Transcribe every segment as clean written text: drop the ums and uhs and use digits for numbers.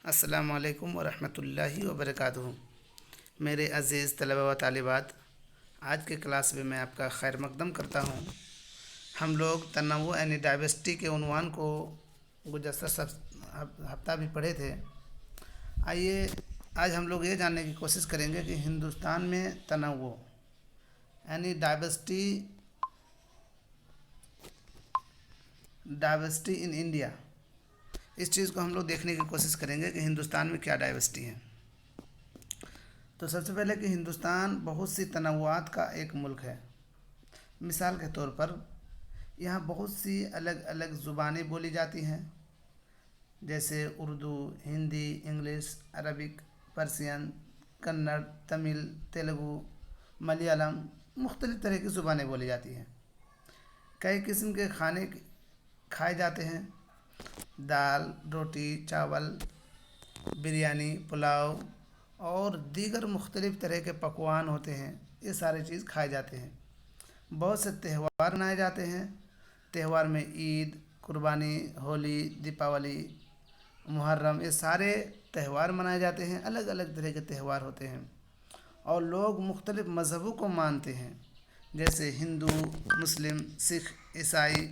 السلام علیکم ورحمۃ اللہ وبرکاتہ۔ میرے عزیز طلبہ و طالبات، آج کے کلاس میں آپ کا خیر مقدم کرتا ہوں۔ ہم لوگ تنوع یعنی ڈائیورسٹی کے عنوان کو گزشتہ ہفتہ بھی پڑھے تھے۔ آئیے آج ہم لوگ یہ جاننے کی کوشش کریں گے کہ ہندوستان میں تنوع یعنی ڈائیورسٹی ان انڈیا، اس چیز کو ہم لوگ دیکھنے کی کوشش کریں گے کہ ہندوستان میں کیا ڈائیورسٹی ہے۔ تو سب سے پہلے کہ ہندوستان بہت سی تنوعات کا ایک ملک ہے۔ مثال کے طور پر یہاں بہت سی الگ الگ زبانیں بولی جاتی ہیں، جیسے Urdu, Hindi, English, Arabic, Persian, Kannada, Tamil, Telugu, Malayalam, مختلف طرح کی زبانیں بولی جاتی ہیں۔ کئی قسم کے کھانے کھائے جاتے ہیں، دال، روٹی، چاول، بریانی، پلاؤ اور دیگر مختلف طرح کے پکوان ہوتے ہیں۔ یہ سارے چیز کھائے جاتے ہیں۔ بہت سے تہوار منائے جاتے ہیں۔ تہوار میں عید، قربانی، ہولی، دیپاولی، محرم، یہ سارے تہوار منائے جاتے ہیں۔ الگ الگ طرح کے تہوار ہوتے ہیں اور لوگ مختلف مذہبوں کو مانتے ہیں، جیسے ہندو، مسلم، سکھ، عیسائی۔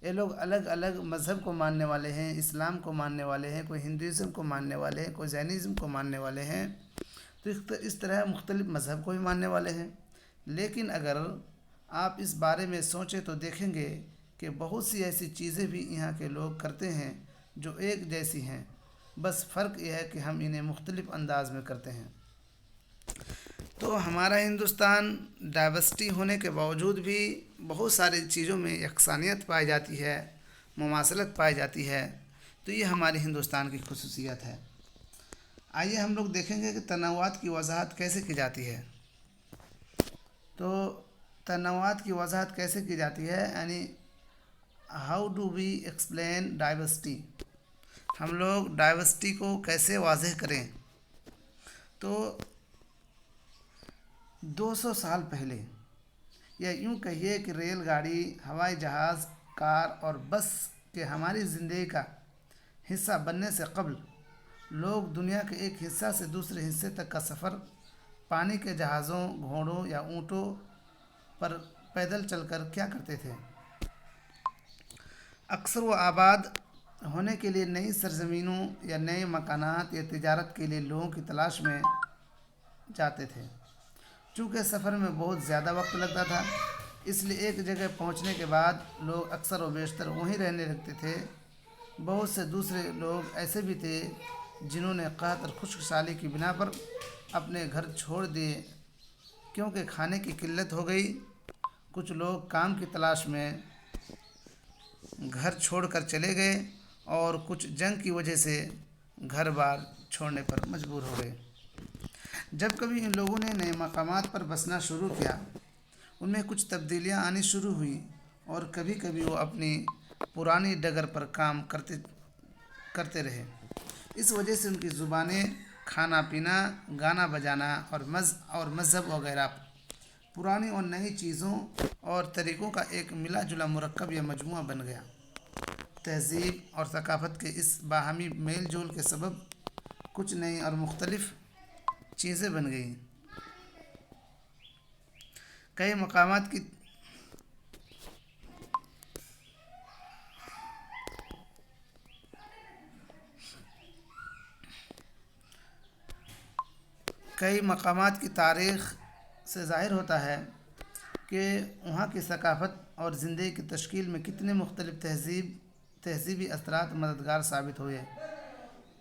یہ لوگ الگ الگ مذہب کو ماننے والے ہیں، اسلام کو ماننے والے ہیں، کوئی ہندوازم کو ماننے والے ہیں، کوئی جینزم کو ماننے والے ہیں۔ تو اس طرح مختلف مذہب کو بھی ماننے والے ہیں۔ لیکن اگر آپ اس بارے میں سوچیں تو دیکھیں گے کہ بہت سی ایسی چیزیں بھی یہاں کے لوگ کرتے ہیں جو ایک جیسی ہیں، بس فرق یہ ہے کہ ہم انہیں مختلف انداز میں کرتے ہیں۔ تو ہمارا ہندوستان ڈائیورسٹی ہونے کے باوجود بھی بہت ساری چیزوں میں یکسانیت پائی جاتی ہے، مماثلت پائی جاتی ہے۔ تو یہ ہمارے ہندوستان کی خصوصیت ہے۔ آئیے ہم لوگ دیکھیں گے کہ تنوعات کی وضاحت کیسے کی جاتی ہے۔ تو تنوعات کی وضاحت کیسے کی جاتی ہے، یعنی how do we explain diversity, ہم لوگ ڈائیورسٹی کو کیسے واضح کریں۔ تو 200 سال پہلے، یا یوں کہیے کہ ریل گاڑی، ہوائی جہاز، کار اور بس کے ہماری زندگی کا حصہ بننے سے قبل لوگ دنیا کے ایک حصہ سے دوسرے حصے تک کا سفر پانی کے جہازوں، گھوڑوں یا اونٹوں پر پیدل چل کر کیا کرتے تھے۔ اکثر وہ آباد ہونے کے لیے نئی سرزمینوں یا نئے مکانات یا تجارت کے لیے لوگوں کی تلاش میں جاتے تھے۔ چونکہ سفر میں بہت زیادہ وقت لگتا تھا، اس لیے ایک جگہ پہنچنے کے بعد لوگ اکثر و بیشتر وہیں رہنے لگتے تھے۔ بہت سے دوسرے لوگ ایسے بھی تھے جنہوں نے قحط اور خشک سالی کی بنا پر اپنے گھر چھوڑ دیے، کیونکہ کھانے کی قلت ہو گئی۔ کچھ لوگ کام کی تلاش میں گھر چھوڑ کر چلے گئے اور کچھ جنگ کی وجہ سے گھر بار چھوڑنے پر مجبور ہو گئے۔ جب کبھی ان لوگوں نے نئے مقامات پر بسنا شروع کیا، ان میں کچھ تبدیلیاں آنی شروع ہوئیں اور کبھی کبھی وہ اپنی پرانی ڈگر پر کام کرتے رہے۔ اس وجہ سے ان کی زبانیں، کھانا پینا، گانا بجانا اور مذہب وغیرہ پرانی اور نئی چیزوں اور طریقوں کا ایک ملا جلا مرکب یا مجموعہ بن گیا۔ تہذیب اور ثقافت کے اس باہمی میل جول کے سبب کچھ نئی اور مختلف چیزیں بن گئیں۔ کئی مقامات کی تاریخ سے ظاہر ہوتا ہے کہ وہاں کی ثقافت اور زندگی کی تشکیل میں کتنے مختلف تہذیبی اثرات مددگار ثابت ہوئے۔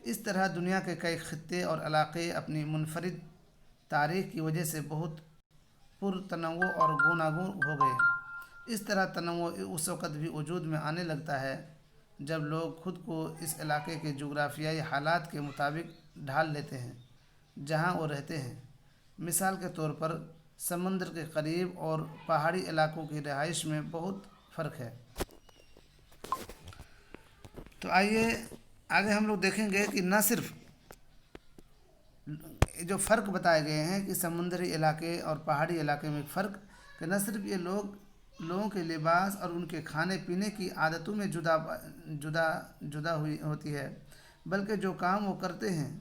اس طرح دنیا کے کئی خطے اور علاقے اپنی منفرد تاریخ کی وجہ سے بہت پرتنوع اور گوناگون ہو گئے۔ اس طرح تنوع اس وقت بھی وجود میں آنے لگتا ہے جب لوگ خود کو اس علاقے کے جغرافیائی حالات کے مطابق ڈھال لیتے ہیں جہاں وہ رہتے ہیں۔ مثال کے طور پر سمندر کے قریب اور پہاڑی علاقوں کی رہائش میں بہت فرق ہے۔ تو آئیے آگے ہم لوگ دیکھیں گے کہ نہ صرف جو فرق بتائے گئے ہیں کہ سمندری علاقے اور پہاڑی علاقے میں فرق، کہ نہ صرف یہ لوگوں کے لباس اور ان کے کھانے پینے کی عادتوں میں جدا ہوتی ہے، بلکہ جو کام وہ کرتے ہیں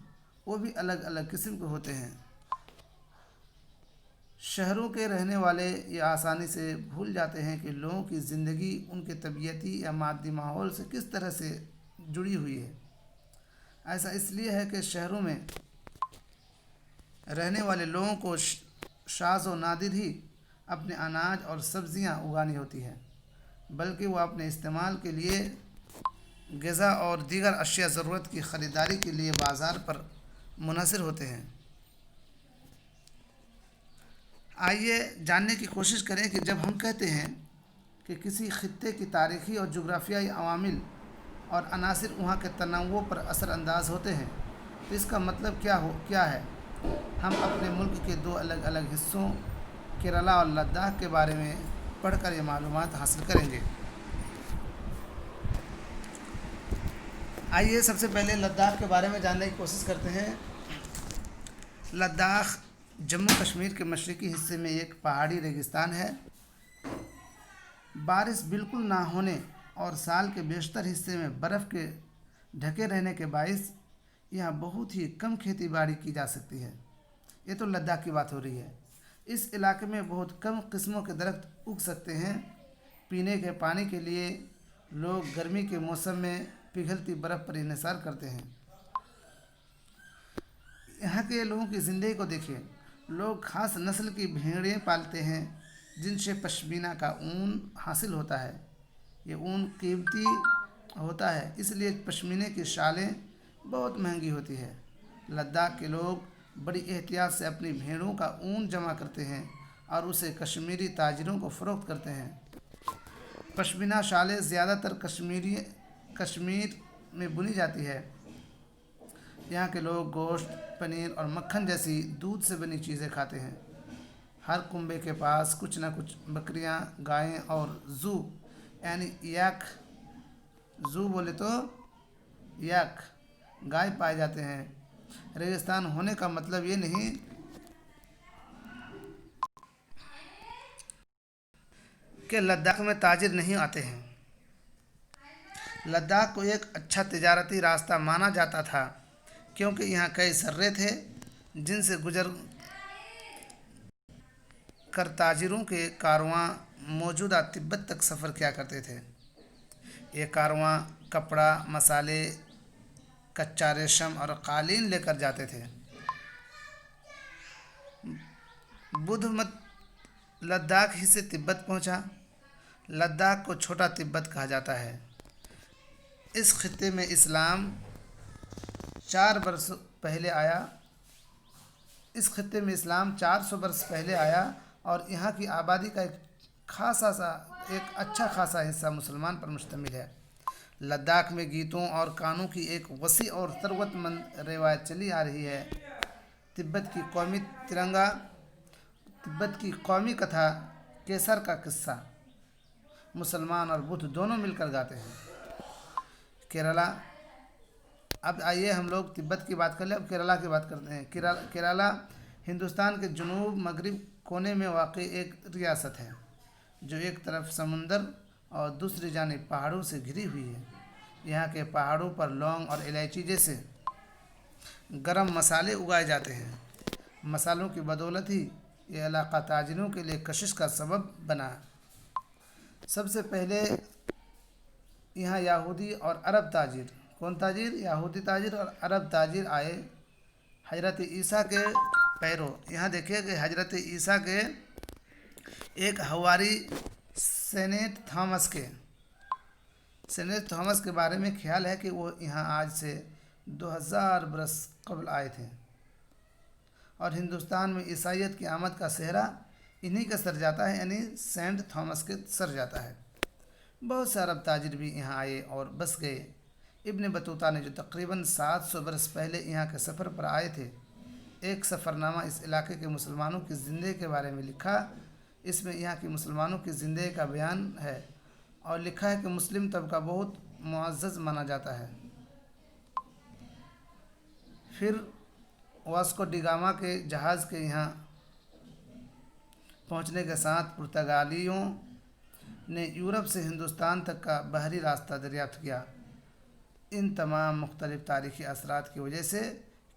وہ بھی الگ الگ قسم کے ہوتے ہیں۔ شہروں کے رہنے والے یہ آسانی سے بھول جاتے ہیں کہ لوگوں کی زندگی ان کے طبیعتی یا مادی ماحول سے کس طرح سے جڑی ہوئی ہے۔ ایسا اس لیے ہے کہ شہروں میں رہنے والے لوگوں کو شاذ و نادر ہی اپنے اناج اور سبزیاں اگانی ہوتی ہے، بلکہ وہ اپنے استعمال کے لیے غذا اور دیگر اشیاء ضرورت کی خریداری کے لیے بازار پر منحصر ہوتے ہیں۔ آئیے جاننے کی کوشش کریں کہ جب ہم کہتے ہیں کہ کسی خطے کی تاریخی اور جغرافیائی عوامل اور عناصر وہاں کے تنوع پر اثر انداز ہوتے ہیں تو اس کا مطلب کیا ہے۔ ہم اپنے ملک کے دو الگ الگ حصوں کیرلا اور لداخ کے بارے میں پڑھ کر یہ معلومات حاصل کریں گے۔ آئیے سب سے پہلے لداخ کے بارے میں جاننے کی کوشش کرتے ہیں۔ لداخ جموں کشمیر کے مشرقی حصے میں ایک پہاڑی ریگستان ہے۔ بارش بالکل نہ ہونے اور سال کے بیشتر حصے میں برف کے ڈھکے رہنے کے باعث یہاں بہت ہی کم کھیتی باڑی کی جا سکتی ہے۔ یہ تو لداخ کی بات ہو رہی ہے۔ اس علاقے میں بہت کم قسموں کے درخت اگ سکتے ہیں۔ پینے کے پانی کے لیے لوگ گرمی کے موسم میں پگھلتی برف پر انحصار کرتے ہیں۔ یہاں کے لوگوں کی زندگی کو دیکھیں۔ لوگ خاص نسل کی بھیڑیں پالتے ہیں جن سے پشمینہ کا اون حاصل ہوتا ہے۔ یہ اون قیمتی ہوتا ہے، اس لیے پشمینے کی شالیں بہت مہنگی ہوتی ہے۔ لداخ کے لوگ بڑی احتیاط سے اپنی بھیڑوں کا اون جمع کرتے ہیں اور اسے کشمیری تاجروں کو فروخت کرتے ہیں۔ پشمینہ شالیں زیادہ تر کشمیر میں بنی جاتی ہے۔ یہاں کے لوگ گوشت، پنیر اور مکھن جیسی دودھ سے بنی چیزیں کھاتے ہیں۔ ہر کنبے کے پاس کچھ نہ کچھ بکریاں، گائیں اور زو یعنی یک زو بولے تو یک گائے پائے جاتے ہیں۔ ریگستان ہونے کا مطلب یہ نہیں کہ لداخ میں تاجر نہیں آتے ہیں۔ لداخ کو ایک اچھا تجارتی راستہ مانا جاتا تھا کیونکہ یہاں کئی سرے تھے جن سے گزر کر تاجروں کے کارواں موجودہ تبت تک سفر کیا کرتے تھے۔ یہ کارواں کپڑا، مسالے، کچا ریشم اور قالین لے کر جاتے تھے۔ بدھ مت لداخ ہی سے تبت پہنچا۔ لداخ کو چھوٹا تبت کہا جاتا ہے۔ اس خطے میں اسلام 400 برس پہلے آیا اور یہاں کی آبادی کا ایک اچھا خاصا حصہ مسلمان پر مشتمل ہے۔ لداخ میں گیتوں اور گانوں کی ایک وسیع اور ثروت مند روایت چلی آ رہی ہے۔ تبت کی قومی کتھا کیسر کا قصہ مسلمان اور بدھ دونوں مل کر گاتے ہیں۔ کیرلا، اب آئیے ہم لوگ تبت کی بات کر لیں، اب کیرلا کی بات کرتے ہیں۔ کیرلا ہندوستان کے جنوب مغرب کونے میں واقع ایک ریاست ہے جو ایک طرف سمندر اور دوسری جانب پہاڑوں سے گھری ہوئی ہے۔ یہاں کے پہاڑوں پر لونگ اور الائچی جیسے گرم مسالے اگائے جاتے ہیں۔ مسالوں کی بدولت ہی یہ علاقہ تاجروں کے لیے کشش کا سبب بنا۔ سب سے پہلے یہاں یہودی اور عرب تاجر یہودی تاجر اور عرب تاجر آئے۔ حضرت عیسیٰ کے پیرو، یہاں دیکھیے کہ حضرت عیسیٰ کے ایک حواری سینٹ تھامس کے بارے میں خیال ہے کہ وہ یہاں آج سے 2000 برس قبل آئے تھے اور ہندوستان میں عیسائیت کی آمد کا سہرا انہی کے سر جاتا ہے، یعنی سینٹ تھامس کے سر جاتا ہے۔ بہت سے عرب تاجر بھی یہاں آئے اور بس گئے۔ ابن بطوطہ نے جو تقریباً 700 برس پہلے یہاں کے سفر پر آئے تھے، ایک سفر نامہ اس علاقے کے مسلمانوں کی زندگی کے بارے میں لکھا۔ اس میں یہاں کی مسلمانوں کی زندگی کا بیان ہے اور لکھا ہے کہ مسلم طبقہ بہت معزز مانا جاتا ہے۔ پھر واسکو ڈی گاما کے جہاز کے یہاں پہنچنے کے ساتھ پرتگالیوں نے یورپ سے ہندوستان تک کا بحری راستہ دریافت کیا۔ ان تمام مختلف تاریخی اثرات کی وجہ سے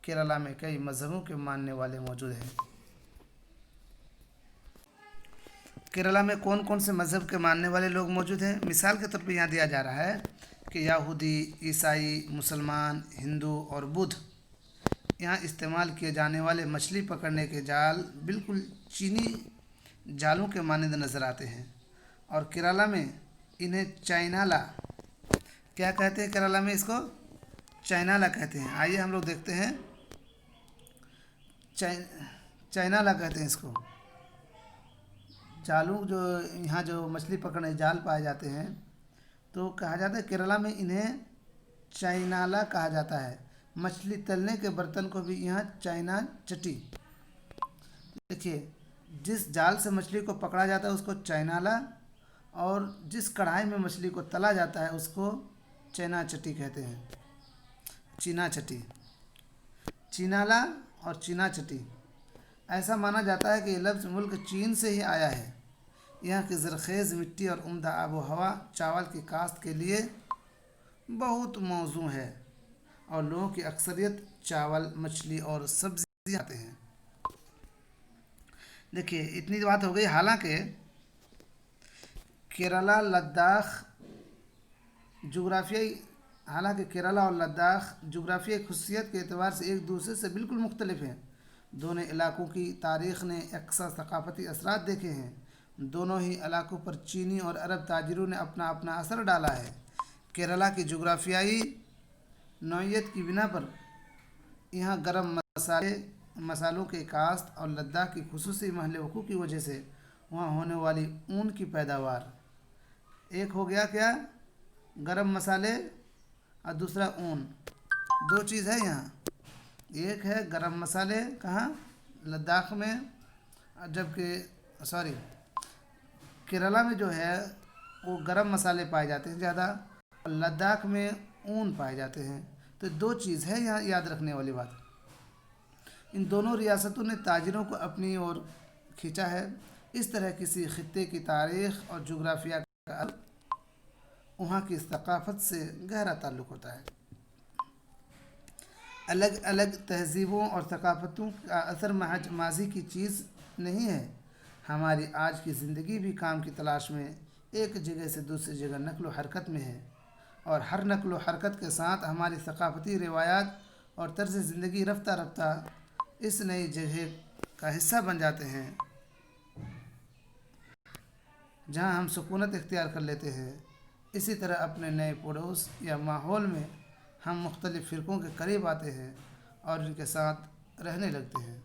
کیرلا میں کئی مذہبوں کے ماننے والے موجود ہیں۔ کیرلا میں کون کون سے مذہب کے ماننے والے لوگ موجود ہیں؟ مثال کے طور پہ یہاں دیا جا رہا ہے کہ یہودی، عیسائی، مسلمان، ہندو اور بدھ۔ یہاں استعمال کیے جانے والے مچھلی پکڑنے کے جال بالکل چینی جالوں کے مانند نظر آتے ہیں، اور کیرلا میں انہیں چائنالا، کیا کہتے ہیں کیرلا میں اس کو؟ چائنالا کہتے ہیں۔ آئیے ہم لوگ دیکھتے ہیں، چائنالا کہتے ہیں اس کو۔ جالوں جو یہاں جو مچھلی پکڑنے جال پائے جاتے ہیں تو کہا جاتا ہے کیرلا میں انہیں چائنالا کہا جاتا ہے۔ مچھلی تلنے کے برتن کو بھی یہاں چائنا چٹی، دیکھیے جس جال سے مچھلی کو پکڑا جاتا ہے اس کو چائنالا، اور جس کڑھائی میں مچھلی کو تلا جاتا ہے اس کو چینا چٹی کہتے ہیں، چینا چٹی۔ چینالا اور چینا چٹی، ایسا مانا جاتا ہے کہ یہ لفظ ملک چین سے ہی آیا ہے۔ یہاں کی زرخیز مٹی اور عمدہ آب و ہوا چاول کی کاشت کے لیے بہت موزوں ہے، اور لوگوں کی اکثریت چاول، مچھلی اور سبزی کھاتے ہیں۔ دیکھیے اتنی بات ہو گئی، حالانکہ کیرلا لداخ جغرافیائی کیرلا اور لداخ جغرافیائی خصوصیت کے اعتبار سے ایک دوسرے سے بالکل مختلف ہیں۔ دونوں علاقوں کی تاریخ نے یکساں ثقافتی اثرات دیکھے ہیں۔ دونوں ہی علاقوں پر چینی اور عرب تاجروں نے اپنا اپنا اثر ڈالا ہے۔ کیرلا کی جغرافیائی نوعیت کی بنا پر یہاں گرم مسالوں کی کاشت، اور لداخ کی خصوصی محل وقوع کی وجہ سے وہاں ہونے والی اون کی پیداوار، ایک ہو گیا کیا؟ گرم مسالے، اور دوسرا اون، دو چیز ہے یہاں۔ ایک ہے گرم مسالے کہاں؟ لداخ میں، جبکہ کیرلا میں جو ہے وہ گرم مسالے پائے جاتے ہیں زیادہ، اور لداخ میں اون پائے جاتے ہیں۔ تو دو چیز ہے یہاں یاد رکھنے والی بات۔ ان دونوں ریاستوں نے تاجروں کو اپنی اور کھینچا ہے۔ اس طرح کسی خطے کی تاریخ اور جغرافیہ کا وہاں کی ثقافت سے گہرا تعلق ہوتا ہے۔ الگ الگ تہذیبوں اور ثقافتوں کا اثر محض ماضی کی چیز نہیں ہے۔ ہماری آج کی زندگی بھی کام کی تلاش میں ایک جگہ سے دوسری جگہ نقل و حرکت میں ہے، اور ہر نقل و حرکت کے ساتھ ہماری ثقافتی روایات اور طرز زندگی رفتہ رفتہ اس نئی جگہ کا حصہ بن جاتے ہیں، جہاں ہم سکونت اختیار کر لیتے ہیں۔ اسی طرح اپنے نئے پڑوس یا ماحول میں ہم مختلف فرقوں کے قریب آتے ہیں اور ان کے ساتھ رہنے لگتے ہیں۔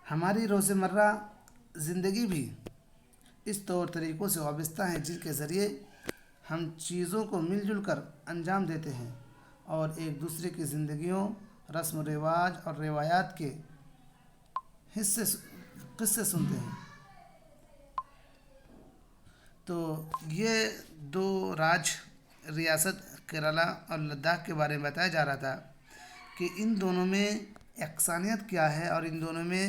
ہماری روزمرہ زندگی بھی اس طور طریقوں سے وابستہ ہیں جن کے ذریعے ہم چیزوں کو مل جل کر انجام دیتے ہیں اور ایک دوسرے کی زندگیوں، رسم و رواج اور روایات کے قصے سنتے ہیں۔ تو یہ دو ریاست کیرلا اور لداخ کے بارے میں بتایا جا رہا تھا کہ ان دونوں میں یکسانیت کیا ہے اور ان دونوں میں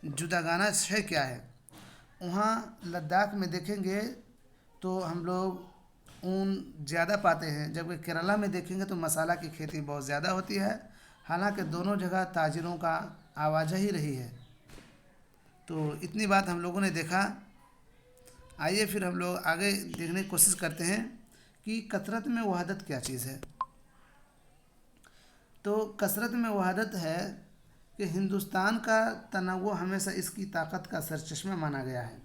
جداگانہ شے کیا ہے۔ وہاں لداخ میں دیکھیں گے تو ہم لوگ اون زیادہ پاتے ہیں، جبکہ کیرلا میں دیکھیں گے تو مسالہ کی کھیتی بہت زیادہ ہوتی ہے، حالانکہ دونوں جگہ تاجروں کا آواجہی رہی ہے۔ تو اتنی بات ہم لوگوں نے دیکھا۔ آئیے پھر ہم لوگ آگے دیکھنے کی کوشش کرتے ہیں کہ کثرت میں وحدت کیا چیز ہے۔ تو کثرت میں وحدت ہے کہ ہندوستان کا تنوع ہمیشہ اس کی طاقت کا سرچشمہ مانا گیا ہے۔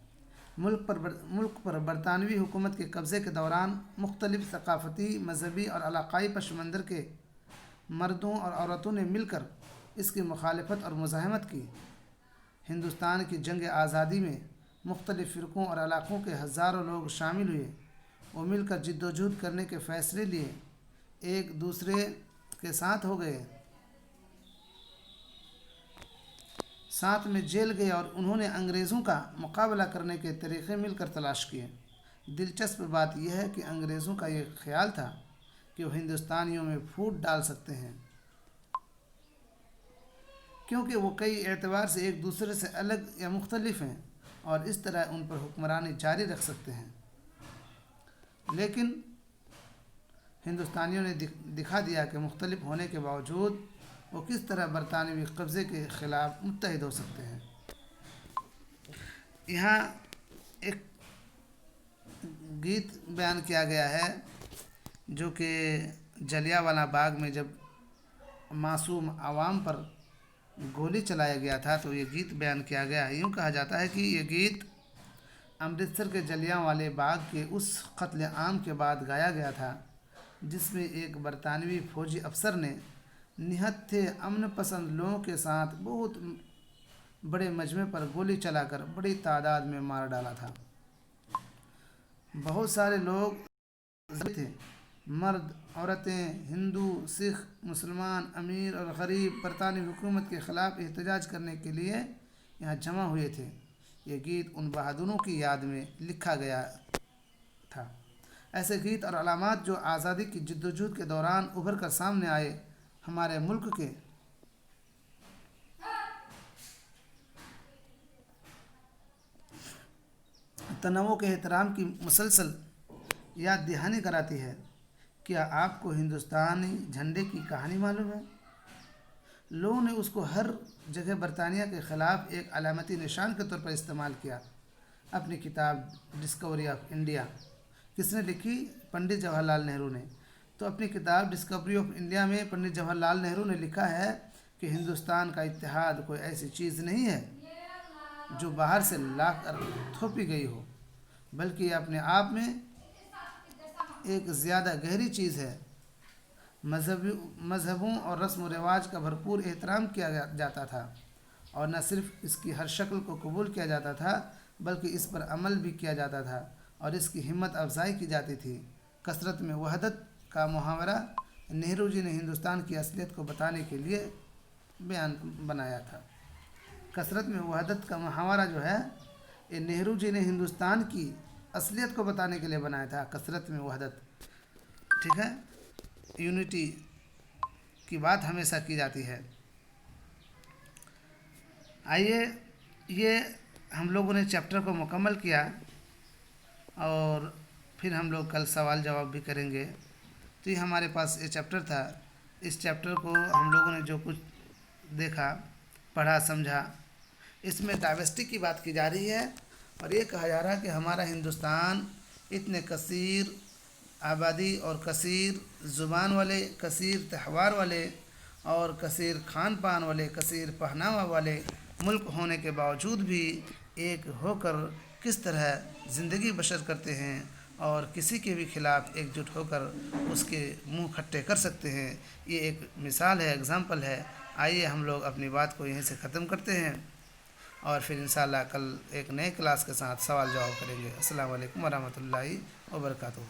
ملک پر برطانوی حکومت کے قبضے کے دوران مختلف ثقافتی، مذہبی اور علاقائی پس منظر کے مردوں اور عورتوں نے مل کر اس کی مخالفت اور مزاحمت کی۔ ہندوستان کی جنگ آزادی میں مختلف فرقوں اور علاقوں کے ہزاروں لوگ شامل ہوئے، وہ مل کر جد و جہد کرنے کے فیصلے لیے، ایک دوسرے کے ساتھ ہو گئے، ساتھ میں جیل گئے، اور انہوں نے انگریزوں کا مقابلہ کرنے کے طریقے مل کر تلاش کیے۔ دلچسپ بات یہ ہے کہ انگریزوں کا یہ خیال تھا کہ وہ ہندوستانیوں میں پھوٹ ڈال سکتے ہیں، کیونکہ وہ کئی اعتبار سے ایک دوسرے سے الگ یا مختلف ہیں، اور اس طرح ان پر حکمرانی جاری رکھ سکتے ہیں۔ لیکن ہندوستانیوں نے دکھا دیا کہ مختلف ہونے کے باوجود وہ کس طرح برطانوی قبضے کے خلاف متحد ہو سکتے ہیں۔ یہاں ایک گیت بیان کیا گیا ہے جو کہ جلیانوالہ باغ میں جب معصوم عوام پر گولی چلایا گیا تھا تو یہ گیت بیان کیا گیا ہے۔ یوں کہا جاتا ہے کہ یہ گیت امرتسر کے جلیانوالے باغ کے اس قتل عام کے بعد گایا گیا تھا جس میں ایک برطانوی فوجی افسر نے نہت تھے امن پسند لوگوں کے ساتھ بہت بڑے مجمع پر گولی چلا کر بڑی تعداد میں مار ڈالا تھا۔ بہت سارے لوگ زخمی تھے، مرد، عورتیں، ہندو، سکھ، مسلمان، امیر اور غریب برطانوی حکومت کے خلاف احتجاج کرنے کے لیے یہاں جمع ہوئے تھے۔ یہ گیت ان بہادروں کی یاد میں لکھا گیا تھا۔ ایسے گیت اور علامات جو آزادی کی جدوجہد کے دوران ابھر کر سامنے آئے، ہمارے ملک کے تنوع کے احترام کی مسلسل یاد دہانی کراتی ہے۔ کیا آپ کو ہندوستانی جھنڈے کی کہانی معلوم ہے؟ لوگوں نے اس کو ہر جگہ برطانیہ کے خلاف ایک علامتی نشان کے طور پر استعمال کیا۔ اپنی کتاب ڈسکوری آف انڈیا کس نے لکھی؟ پنڈت جواہر لال نہرو نے۔ تو اپنی کتاب ڈسکوری آف انڈیا میں پنڈت جواہر لال نہرو نے لکھا ہے کہ ہندوستان کا اتحاد کوئی ایسی چیز نہیں ہے جو باہر سے لا کر تھوپی گئی ہو، بلکہ یہ اپنے آپ میں ایک زیادہ گہری چیز ہے۔ مذہبوں اور رسم و رواج کا بھرپور احترام کیا جاتا تھا، اور نہ صرف اس کی ہر شکل کو قبول کیا جاتا تھا بلکہ اس پر عمل بھی کیا جاتا تھا اور اس کی ہمت افزائی کی جاتی تھی۔ کثرت میں وحدت کا محاورہ نہرو جی نے ہندوستان کی اصلیت کو بتانے کے لیے بنایا تھا۔ کثرت میں وحدت کا محاورہ جو ہے یہ نہرو جی نے ہندوستان کی اصلیت کو بتانے کے لیے بنایا تھا۔ کثرت میں وحدت، ٹھیک ہے، یونٹی کی بات ہمیشہ کی جاتی ہے۔ آئیے یہ ہم لوگوں نے چیپٹر کو مکمل کیا اور پھر ہم لوگ کل سوال جواب بھی کریں گے۔ تو یہ ہمارے پاس یہ چیپٹر تھا۔ اس چیپٹر کو ہم لوگوں نے جو کچھ دیکھا، پڑھا، سمجھا، اس میں ڈائیورسٹی کی بات کی جا رہی ہے اور یہ کہا جا رہا ہے کہ ہمارا ہندوستان اتنے کثیر آبادی اور کثیر زبان والے، کثیر تہوار والے اور کثیر کھان پان والے، کثیر پہناوا والے ملک ہونے کے باوجود بھی ایک ہو کر کس طرح زندگی بسر کرتے ہیں اور کسی کے بھی خلاف ایک جٹ ہو کر اس کے منہ کھٹے کر سکتے ہیں۔ یہ ایک مثال ہے، اگزامپل ہے۔ آئیے ہم لوگ اپنی بات کو یہیں سے ختم کرتے ہیں اور پھر انشاءاللہ کل ایک نئے کلاس کے ساتھ سوال جواب کریں گے۔ السلام علیکم ورحمۃ اللہ وبرکاتہ۔